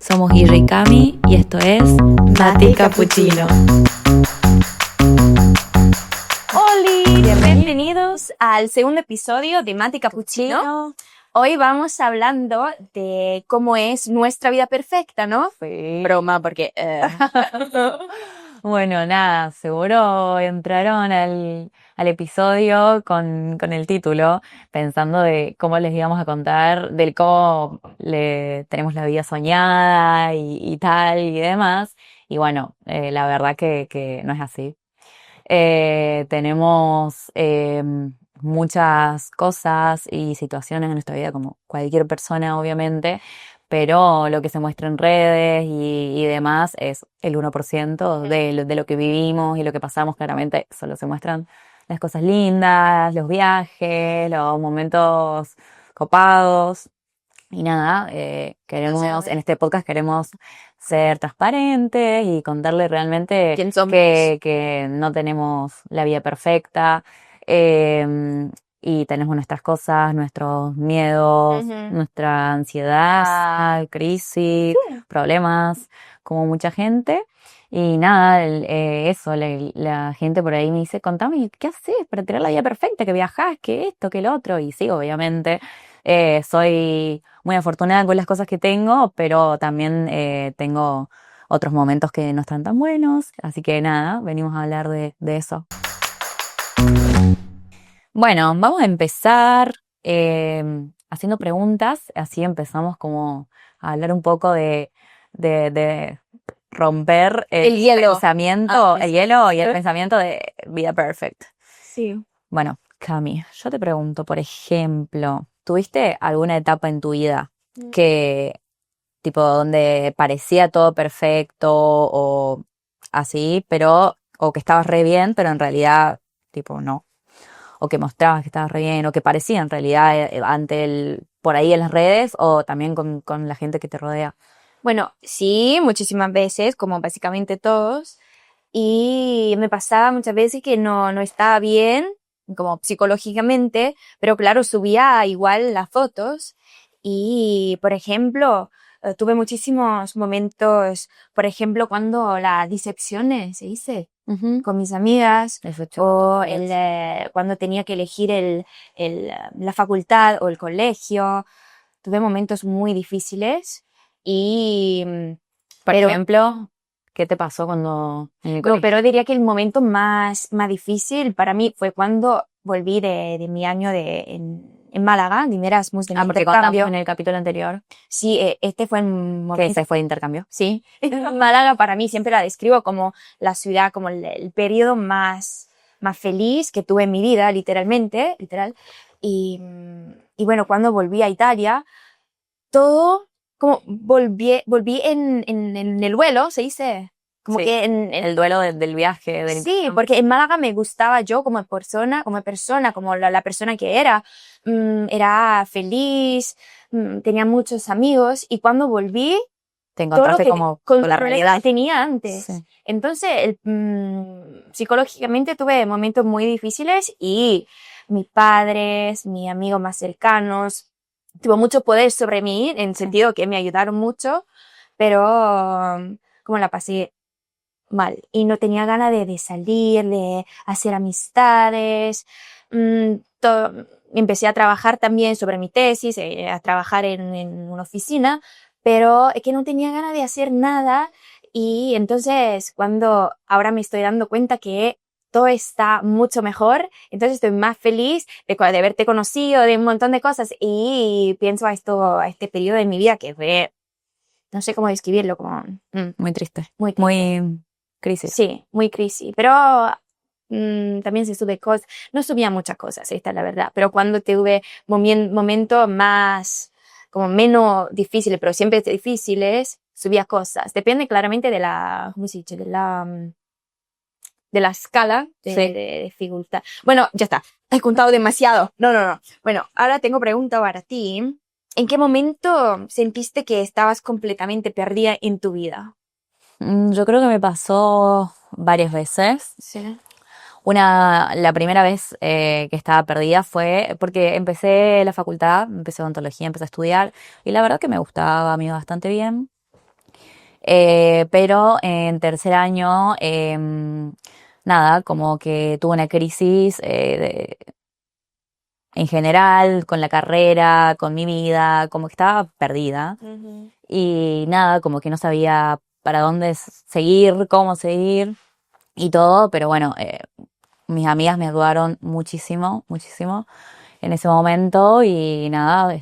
Somos Guille y Cami y esto es Mate Cappuccino. ¡Holi! Bienvenidos al segundo episodio de Mate Cappuccino. Hoy vamos hablando de cómo es nuestra vida perfecta, ¿no? Sí. Broma, porque... Bueno, nada, seguro entraron al episodio con el título, pensando de cómo les íbamos a contar, del cómo tenemos la vida soñada y tal y demás. Y bueno, la verdad que no es así. Tenemos muchas cosas y situaciones en nuestra vida, como cualquier persona, obviamente, pero lo que se muestra en redes y demás es el 1% de lo que vivimos y lo que pasamos. Claramente solo se muestran las cosas lindas, los viajes, los momentos copados. Y nada, queremos, en este podcast queremos ser transparentes y contarle realmente ¿Quién somos? que no tenemos la vida perfecta, y tenemos nuestras cosas, nuestros miedos, nuestra ansiedad, crisis, problemas, como mucha gente. Y nada, eso, la gente por ahí me dice, contame, ¿qué haces para tener la vida perfecta? ¿Que viajás? ¿Que esto? ¿Que lo otro? Y sí, obviamente, soy muy afortunada con las cosas que tengo, pero también tengo otros momentos que no están tan buenos. Así que nada, venimos a hablar de eso. Bueno, vamos a empezar haciendo preguntas. Así empezamos como a hablar un poco de romper El hielo. pensamiento, el hielo y el pensamiento de vida perfect. Sí. Bueno, Cami, yo te pregunto, por ejemplo, ¿tuviste alguna etapa en tu vida que, tipo, donde parecía todo perfecto o así, o que estabas re bien, pero en realidad, tipo, no? O que mostrabas que estabas re bien, o que parecía en realidad por ahí en las redes, o también con la gente que te rodea? Bueno, sí, muchísimas veces, como básicamente todos. Y me pasaba muchas veces que no estaba bien, como psicológicamente, pero claro, subía igual las fotos. Y, por ejemplo, tuve muchísimos momentos, por ejemplo, cuando las decepciones, se dice, con mis amigas, o cuando tenía que elegir la facultad o el colegio. Tuve momentos muy difíciles y... Por ejemplo, ¿qué te pasó cuando en el No, colegio? pero diría que el momento más difícil para mí fue cuando volví de mi año en Málaga, de mi Erasmus, de mi Porque contamos intercambio. en el capítulo anterior Sí, este fue un que momento. ese fue de intercambio. Sí, Málaga para mí siempre la describo como la ciudad, como el periodo más feliz que tuve en mi vida, literalmente, literal. Y bueno, cuando volví a Italia, todo como volví en el vuelo, se dice. Como Sí, que el duelo del viaje. Sí, porque en Málaga me gustaba yo como persona, como la persona que era. Era feliz, tenía muchos amigos y cuando volví, Te todo lo encontraste que como con la realidad. tenía antes. Sí. Entonces, psicológicamente tuve momentos muy difíciles y mis padres, mis amigos más cercanos, tuvo mucho poder sobre mí, en sentido que me ayudaron mucho, pero como la pasé mal y no tenía ganas de salir, de hacer amistades. Empecé a trabajar también sobre mi tesis, a trabajar en una oficina, pero es que no tenía ganas de hacer nada y entonces cuando ahora me estoy dando cuenta que todo está mucho mejor, entonces estoy más feliz de haberte conocido, de un montón de cosas y pienso a este periodo de mi vida que fue, no sé cómo describirlo, como Muy triste. muy triste. Muy crisis. Sí, muy crisis, pero también se sube cosas, no subía muchas cosas, esta es la verdad, pero cuando tuve momentos más, como menos difíciles, pero siempre difíciles, subía cosas. Depende claramente de ¿cómo se dice? De la escala de dificultad. Bueno, ya está, he contado demasiado. No. Bueno, ahora tengo pregunta para ti. ¿En qué momento sentiste que estabas completamente perdida en tu vida? Yo creo que me pasó varias veces. Sí. La primera vez que estaba perdida fue porque empecé la facultad, empecé odontología, empecé a estudiar y la verdad que me gustaba, me iba bastante bien. Pero en tercer año, nada, como que tuve una crisis en general, con la carrera, con mi vida, como que estaba perdida. Y nada, como que no sabía para dónde seguir, cómo seguir y todo, pero bueno, mis amigas me ayudaron muchísimo, muchísimo en ese momento y nada,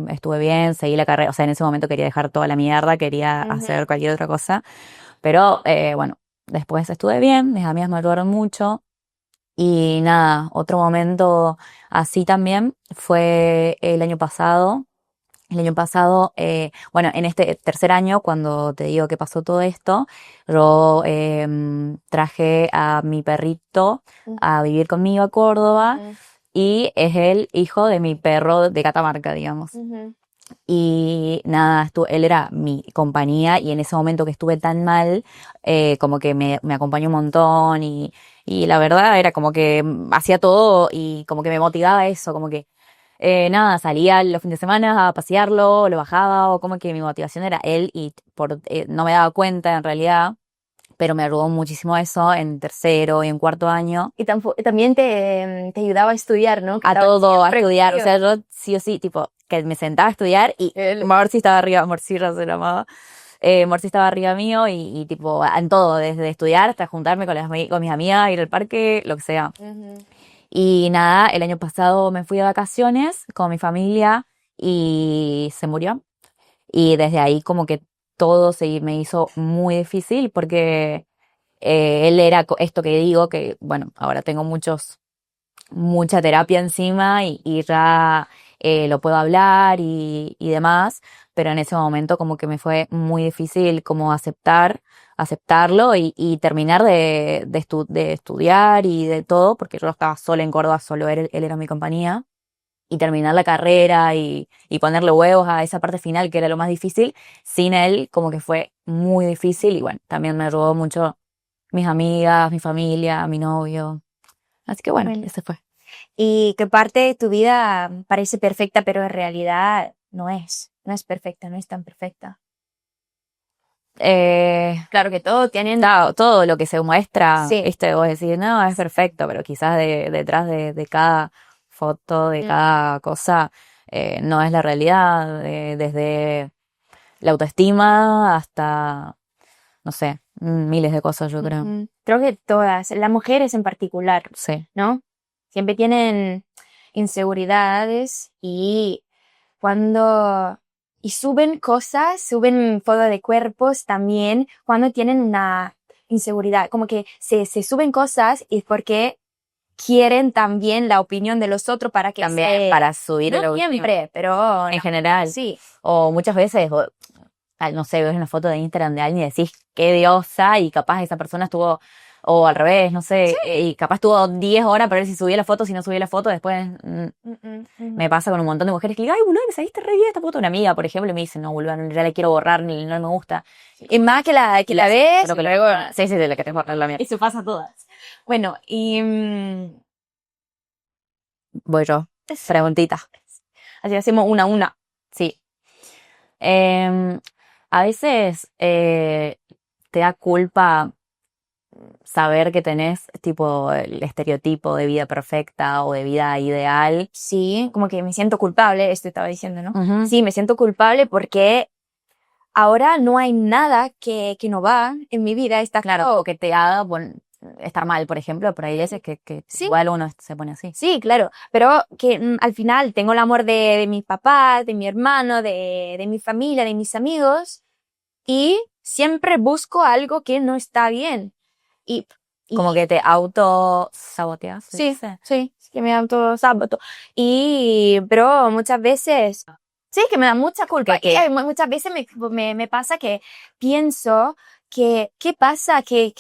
estuve bien, seguí la carrera, o sea, en ese momento quería dejar toda la mierda, quería hacer cualquier otra cosa, pero bueno, después estuve bien, mis amigas me ayudaron mucho y nada, otro momento así también fue el año pasado. El año pasado, bueno, en este tercer año, cuando te digo que pasó todo esto, yo traje a mi perrito a vivir conmigo a Córdoba y es el hijo de mi perro de Catamarca, digamos. Y nada, él era mi compañía y en ese momento que estuve tan mal, como que me acompañó un montón y la verdad era como que hacía todo y como que me motivaba eso, como que nada, salía los fines de semana a pasearlo, lo bajaba, o como que mi motivación era él y no me daba cuenta en realidad, pero me ayudó muchísimo eso en tercero y en cuarto año. Y también te ayudaba a estudiar, ¿no? A todo, a estudiar, o sea, yo sí o sí, tipo, que me sentaba a estudiar y Morsi estaba arriba, Morsirra se llamaba. Morsi estaba arriba mío y tipo, en todo, desde estudiar hasta juntarme con mis amigas, ir al parque, lo que sea. Y nada, el año pasado me fui de vacaciones con mi familia y se murió. Y desde ahí como que todo se me hizo muy difícil porque él era esto que digo, que bueno, ahora tengo mucha terapia encima y ya lo puedo hablar y demás, pero en ese momento como que me fue muy difícil como aceptarlo y terminar de estudiar y de todo, porque yo estaba sola en Córdoba, solo él era mi compañía, y terminar la carrera y ponerle huevos a esa parte final que era lo más difícil, sin él como que fue muy difícil y bueno, también me ayudó mucho mis amigas, mi familia, mi novio. Así que bueno, ese fue. Y qué parte de tu vida parece perfecta, pero en realidad no es perfecta, no es tan perfecta. Claro que todo lo que se muestra, sí. vos decís, no, es perfecto, pero quizás detrás de cada foto, de cada cosa, no es la realidad, desde la autoestima hasta, no sé, miles de cosas, yo creo. Creo que todas, las mujeres en particular, Sí. ¿no? Siempre tienen inseguridades y suben cosas, suben fotos de cuerpos también cuando tienen una inseguridad, como que se suben cosas y porque quieren también la opinión de los otros para que también para subir no siempre, pero en general. Sí. O muchas veces, no sé, ves una foto de Instagram de alguien y decís qué diosa y capaz esa persona estuvo, o al revés, no sé, y capaz estuvo 10 horas para ver si subía la foto, si no subía la foto, después me pasa con un montón de mujeres que digo, ay, boludo, me saliste re bien esta foto. Una amiga, por ejemplo, y me dice, no, boludo, ya la quiero borrar, ni no me gusta. Y más que la ves, pero que luego, sí, de la que te borrar la mía. Eso pasa a todas. Bueno, y voy yo. Preguntitas. Así hacemos una a una. Sí. A veces te da culpa saber que tenés tipo el estereotipo de vida perfecta o de vida ideal. Sí, como que me siento culpable, esto estaba diciendo, ¿no? Uh-huh. Sí, me siento culpable porque ahora no hay nada que no va en mi vida. Está claro, o que te haga estar mal, por ejemplo, pero hay veces que sí. Igual uno se pone así. Sí, claro, pero que al final tengo el amor de mis papás, de mi hermano, de mi familia, de mis amigos y siempre busco algo que no está bien. Y como que te autosaboteas. Sí, que me autosaboto. Pero muchas veces, sí, que me da mucha culpa. Y muchas veces me pasa que pienso que, ¿qué pasa? ¿Qué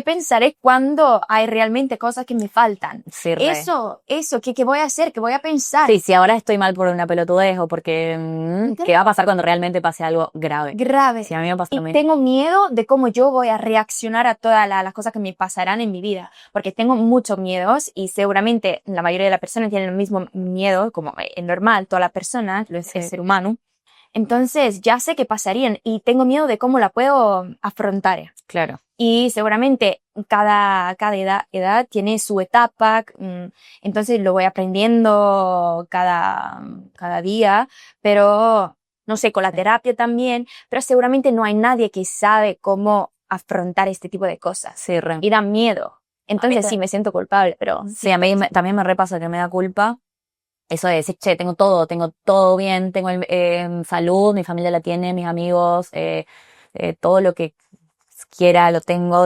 pensaré cuando hay realmente cosas que me faltan? Sí, Eso, ¿qué voy a hacer? ¿Qué voy a pensar? Sí, si ahora estoy mal por una pelotudez o porque, ¿qué va a pasar cuando realmente pase algo grave? Grave. Si a mí me pasa lo mismo. Tengo miedo de cómo yo voy a reaccionar a todas las cosas que me pasarán en mi vida, porque tengo muchos miedos y seguramente la mayoría de las personas tienen el mismo miedo, como es normal, todas las personas, el ser humano. Entonces ya sé que pasarían y tengo miedo de cómo la puedo afrontar. Claro. Y seguramente cada edad tiene su etapa, entonces lo voy aprendiendo cada día, pero no sé, con la terapia también, pero seguramente no hay nadie que sabe cómo afrontar este tipo de cosas. Sí, y da miedo. Entonces sí me siento culpable, pero... Sí, a mí también me repasa que me da culpa. Eso de decir, che, tengo todo bien, tengo salud, mi familia la tiene, mis amigos, todo lo que quiera lo tengo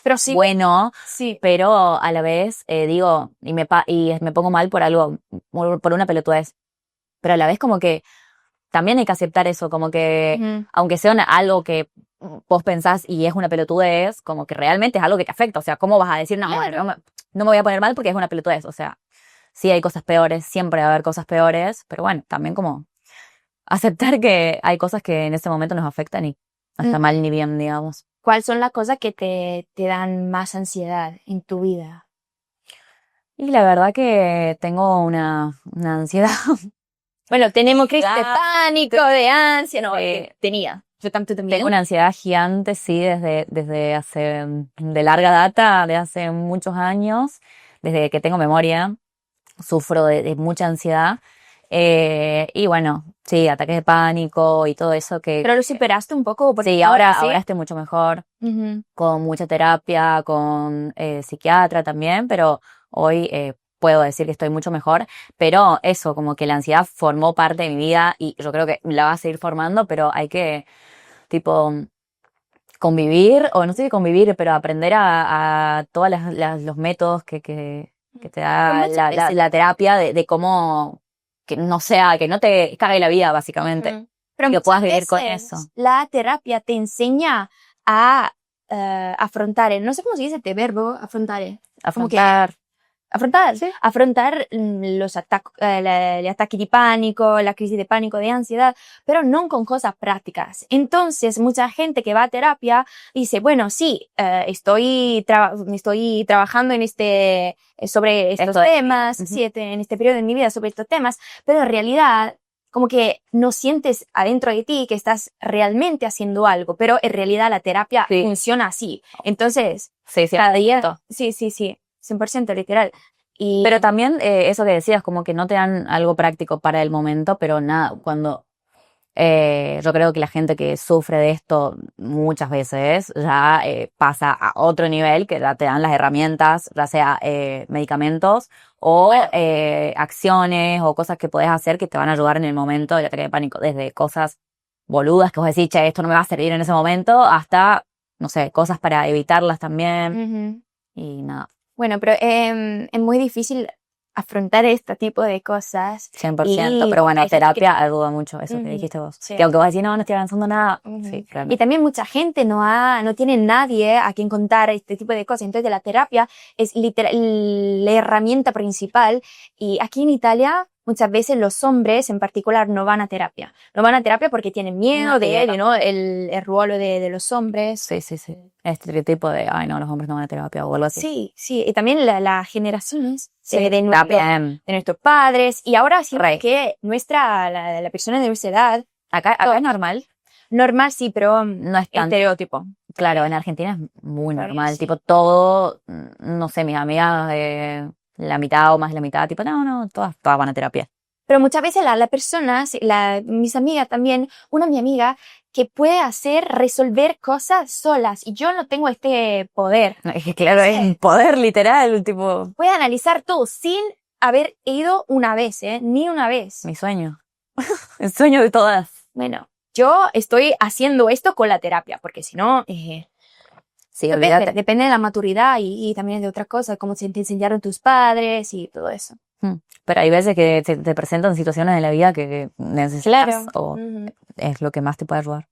pero sí, bueno, sí. pero a la vez digo, y me pongo mal por algo, por una pelotudez. Pero a la vez como que también hay que aceptar eso, como que aunque sea algo que vos pensás y es una pelotudez, como que realmente es algo que te afecta. O sea, ¿cómo vas a decir, no, bueno, no me voy a poner mal porque es una pelotudez? O sea, sí hay cosas peores, siempre va a haber cosas peores, pero bueno, también como aceptar que hay cosas que en ese momento nos afectan y no está mal ni bien, digamos. ¿Cuáles son las cosas que te dan más ansiedad en tu vida? Y la verdad que tengo una ansiedad. Bueno, tenemos crisis de pánico, de ansia, no, tenía. Yo también. Tengo una ansiedad gigante, sí, desde hace, de larga data, de hace muchos años, desde que tengo memoria, sufro de mucha ansiedad. Y bueno, sí, ataques de pánico y todo eso que... ¿Pero lo superaste un poco? Sí, ahora estoy mucho mejor, con mucha terapia, con psiquiatra también, pero hoy puedo decir que estoy mucho mejor. Pero eso, como que la ansiedad formó parte de mi vida y yo creo que la va a seguir formando, pero hay que, tipo, convivir, o no sé si convivir, pero aprender a todos los métodos que te da la terapia de cómo, que no sea, que no te cague la vida, básicamente. Pero que puedas vivir con eso. La terapia te enseña a afrontar, no sé cómo se dice este verbo, afrontar. Afrontar, ¿sí? Afrontar los ataques de pánico, la crisis de pánico, de ansiedad, pero no con cosas prácticas. Entonces, mucha gente que va a terapia dice, bueno, sí, estoy trabajando en sobre estos temas, sí, en este periodo de mi vida sobre estos temas, pero en realidad, como que no sientes adentro de ti que estás realmente haciendo algo, pero en realidad la terapia funciona así. Entonces, cada día, sí, 100% literal. Pero también eso que decías, como que no te dan algo práctico para el momento, pero nada, cuando yo creo que la gente que sufre de esto muchas veces ya pasa a otro nivel, que ya te dan las herramientas, ya sea medicamentos o acciones o cosas que podés hacer que te van a ayudar en el momento del ataque de pánico, desde cosas boludas que vos decís, che, esto no me va a servir en ese momento, hasta, no sé, cosas para evitarlas también y nada. Bueno, pero es muy difícil afrontar este tipo de cosas. 100%, pero bueno, terapia ayuda mucho, eso que dijiste vos. Sí. Que aunque vos decís, no estoy avanzando nada. Sí, y también mucha gente no tiene nadie a quien contar este tipo de cosas. Entonces la terapia es literal la herramienta principal. Y aquí en Italia, muchas veces los hombres en particular no van a terapia. No van a terapia porque tienen miedo de él, ¿no? El rol de los hombres. Sí. Este tipo de, ay no, los hombres no van a terapia o algo así. Sí. Y también las generaciones de nuestros padres. Y ahora sí que la persona de nuestra edad... Acá es normal. Normal sí, pero no es tan estereotipo. Claro, en Argentina es muy normal. Sí. Tipo todo, no sé, mis amigas la mitad o más de la mitad, tipo, no, todas van a terapia. Pero muchas veces las personas, mis amigas también, mi amiga, que puede resolver cosas solas, y yo no tengo este poder. Es que claro, es un poder literal, tipo... Puede analizar todo sin haber ido una vez, ni una vez. Mi sueño. El sueño de todas. Bueno, yo estoy haciendo esto con la terapia, porque si no... Sí, depende de la maturidad y también de otras cosas, como te enseñaron tus padres y todo eso. Pero hay veces que te presentan situaciones en la vida que necesitas o es lo que más te puede ayudar.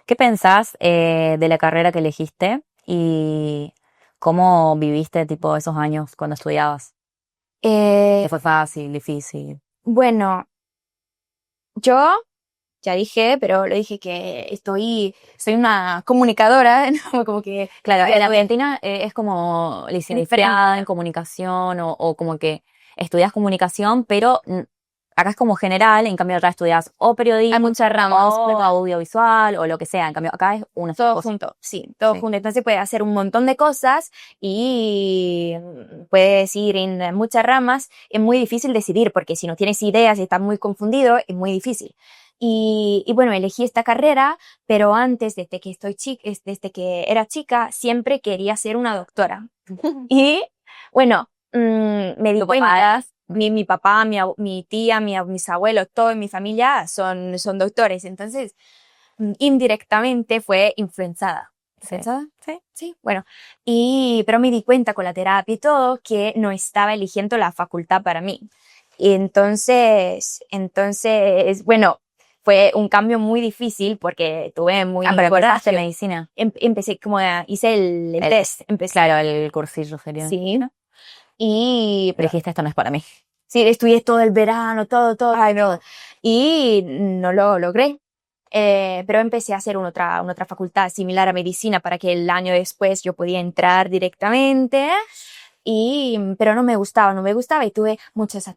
¿Qué pensás de la carrera que elegiste y cómo viviste tipo esos años cuando estudiabas? ¿Te fue fácil, difícil? Bueno, yo ya dije, pero lo dije que soy una comunicadora, ¿no? Como que... Claro, en Argentina es como licenciada en comunicación o como que estudias comunicación, pero acá es como general, en cambio allá estudias o periodismo, Hay muchas ramas, o ¿verdad? audiovisual, o lo que sea. En cambio, acá es una sola Todo cosa. junto, sí, todo Sí. junto. Entonces puedes hacer un montón de cosas y puedes ir en muchas ramas. Es muy difícil decidir porque si no tienes ideas y estás muy confundido, es muy difícil. Y bueno, elegí esta carrera, pero antes, desde que era chica, siempre quería ser una doctora. Y bueno, me di ¿Tu cuenta. papá es? Mi papá, mi tía, mis abuelos, todo en mi familia son doctores. Entonces, indirectamente fue influenciada. Sí. ¿Influenciada? Sí, sí, bueno. Pero me di cuenta con la terapia y todo que no estaba eligiendo la facultad para mí. Y entonces, bueno, fue un cambio muy difícil porque tuve muy Pero empezaste coraje. medicina. Empecé hice el test, empecé. Claro, el cursillo sería. Sí. ¿No? Pero Dijiste, esto no es para mí. sí, estudié todo el verano, todo. Ay, no. Y no lo logré. Pero empecé a hacer otra facultad similar a medicina para que el año después yo podía entrar directamente. Pero no me gustaba y tuve muchos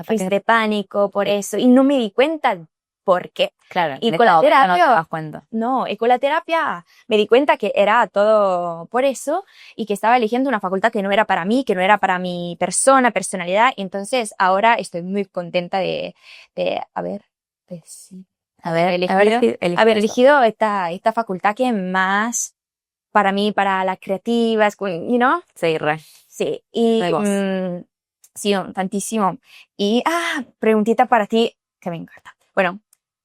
crisis de pánico por eso y no me di cuenta por qué. Claro, Y de con la esta otra no te terapia, das cuenta. no, y con la terapia me di cuenta que era todo por eso y que estaba eligiendo una facultad que no era para mí, que no era para mi personalidad. Y entonces ahora estoy muy contenta de haber elegido esta facultad que más para mí, para las creativas, Sí, re. Sí, y De vos. sí, tantísimo. Y, preguntita para ti, que me encanta. Bueno,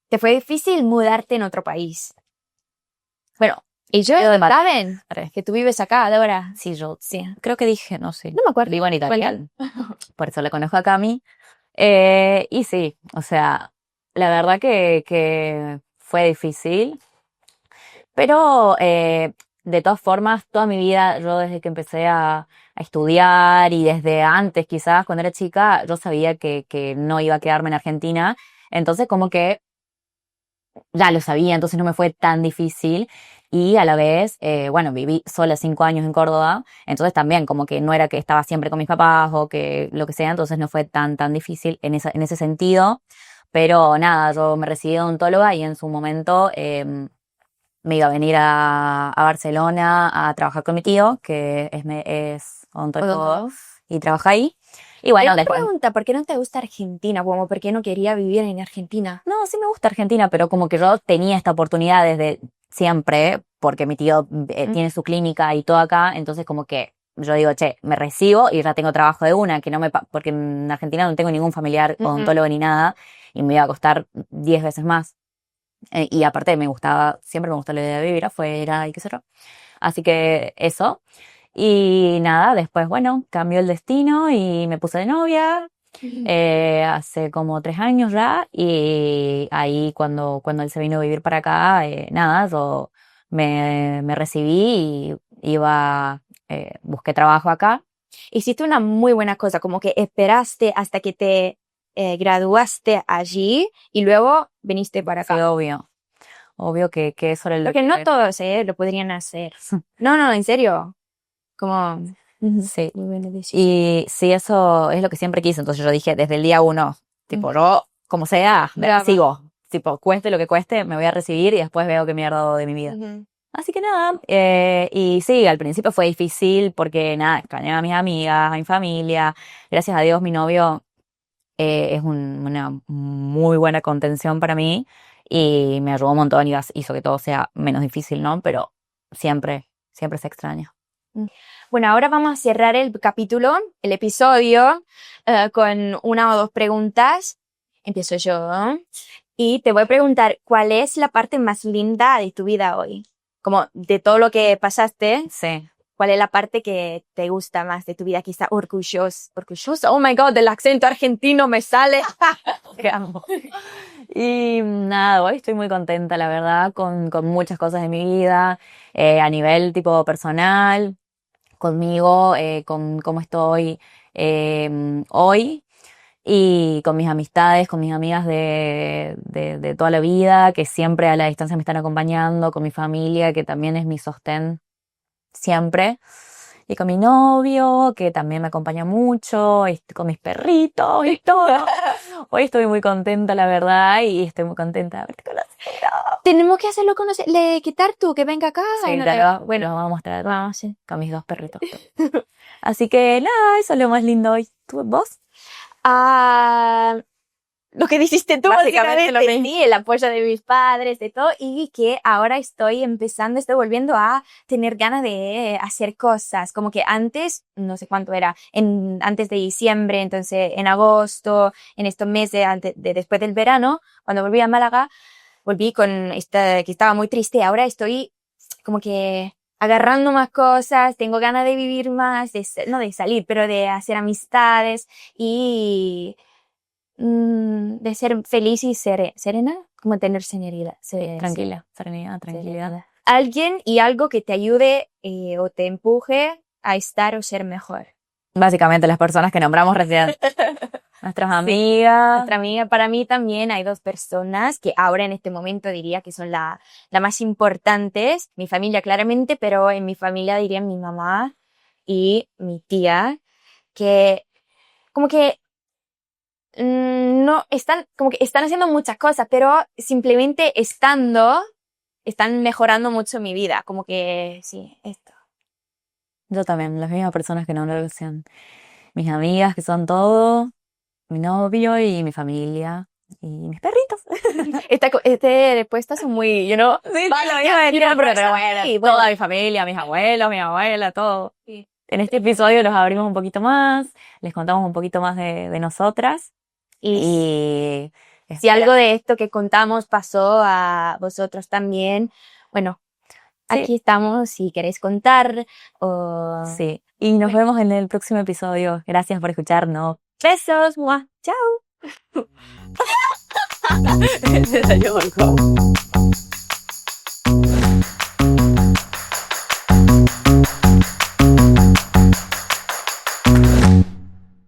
¿te fue difícil mudarte en otro país? Bueno, y yo, ¿saben? Que tú vives acá ahora. Sí, yo Sí. creo que dije, no sé. No me acuerdo. Vivo en Italia. Por eso le conozco a Cami. Y sí, o sea, la verdad que fue difícil. Pero de todas formas, toda mi vida, yo desde que empecé a estudiar y desde antes quizás, cuando era chica, yo sabía que no iba a quedarme en Argentina. Entonces como que ya lo sabía, entonces no me fue tan difícil. Y a la vez, bueno, viví sola 5 años en Córdoba, entonces también como que no era que estaba siempre con mis papás o que lo que sea, entonces no fue tan difícil en ese sentido. Pero nada, yo me recibí de odontóloga y en su momento me iba a venir a Barcelona a trabajar con mi tío, que es odontólogo y trabaja ahí. Y bueno, después pregunta, ¿por qué no te gusta Argentina? Como, ¿por qué no quería vivir en Argentina? No, sí me gusta Argentina, pero como que yo tenía esta oportunidad desde siempre, porque mi tío tiene su clínica y todo acá, entonces como que yo digo, che, me recibo y ya tengo trabajo de una, que no porque en Argentina no tengo ningún familiar odontólogo ni nada, y me iba a costar 10 veces más. Y aparte siempre me gustó la idea de vivir afuera y qué sé yo. Así que eso. Y nada, después, bueno, cambió el destino y me puse de novia. Hace como 3 años ya, y ahí cuando él se vino a vivir para acá, nada, yo me recibí y busqué trabajo acá. Hiciste una muy buena cosa, como que esperaste hasta que te graduaste allí y luego viniste para acá. Sí, obvio que eso era Porque no todos lo podrían hacer. No, en serio. Como... Sí. Muy buena decisión. Y sí, eso es lo que siempre quise, entonces yo dije desde el día 1, tipo, yo, como sea, sigo, tipo, cueste lo que cueste, me voy a recibir y después veo qué mierda de mi vida. Así que nada, y sí, al principio fue difícil porque nada, extrañaba a mis amigas, a mi familia. Gracias a Dios mi novio es una muy buena contención para mí y me ayudó un montón y hizo que todo sea menos difícil, ¿no? Pero siempre se extraña. Bueno, ahora vamos a cerrar el capítulo, el episodio, con una o dos preguntas. Empiezo yo. Y te voy a preguntar, ¿cuál es la parte más linda de tu vida hoy? Como de todo lo que pasaste. Sí. ¿Cuál es la parte que te gusta más de tu vida? Quizá orgullosa. Oh my God, el acento argentino me sale. Te amo. Y nada, hoy estoy muy contenta, la verdad, con muchas cosas de mi vida, a nivel tipo personal, conmigo, con cómo estoy hoy y con mis amistades, con mis amigas de toda la vida, que siempre a la distancia me están acompañando, con mi familia, que también es mi sostén siempre. y con mi novio, que también me acompaña mucho, y con mis perritos y todo. Hoy estoy muy contenta, la verdad, y estoy muy contenta de haberte conocido. Tenemos que hacerlo conocer, quitar tú, que venga acá. Sí, No, bueno, vamos a mostrar vamos, sí. con mis 2 perritos. Así que nada, eso es lo más lindo hoy. ¿Tú, vos? Lo que dijiste tú, Básicamente básicamente, lo mismo. sí, el apoyo de mis padres, de todo, y que ahora estoy volviendo a tener ganas de hacer cosas, como que antes, no sé cuánto era, antes de diciembre, entonces en agosto, en estos meses después del verano, cuando volví a Málaga, volví que estaba muy triste, ahora estoy como que agarrando más cosas, tengo ganas de vivir más, no de salir, pero de hacer amistades y de ser feliz y serena, como tener serenidad. Tranquila, serenidad, tranquilidad. Alguien y algo que te ayude o te empuje a estar o ser mejor. Básicamente las personas que nombramos recién. Nuestras amigas. Nuestra amiga, para mí también hay 2 personas que ahora en este momento diría que son la más importantes. Mi familia claramente, pero en mi familia diría mi mamá y mi tía, que como que no están, como que están haciendo muchas cosas, pero simplemente están mejorando mucho mi vida. Como que, sí, esto. Yo también, las mismas personas que nombré recién. Mis amigas, que son todo, mi novio y mi familia. Y mis perritos. Este respuestas son muy, Sí, vale, lo iba a decir, pero bueno, sí, bueno. toda mi familia, mis abuelos, mi abuela, todo. Sí. En este episodio los abrimos un poquito más, les contamos un poquito más de nosotras. Y si algo de esto que contamos pasó a vosotros también, bueno, sí, aquí estamos si queréis contar. Sí, y nos vemos en el próximo episodio. Gracias por escucharnos. Besos, ¡mua! ¡Chao!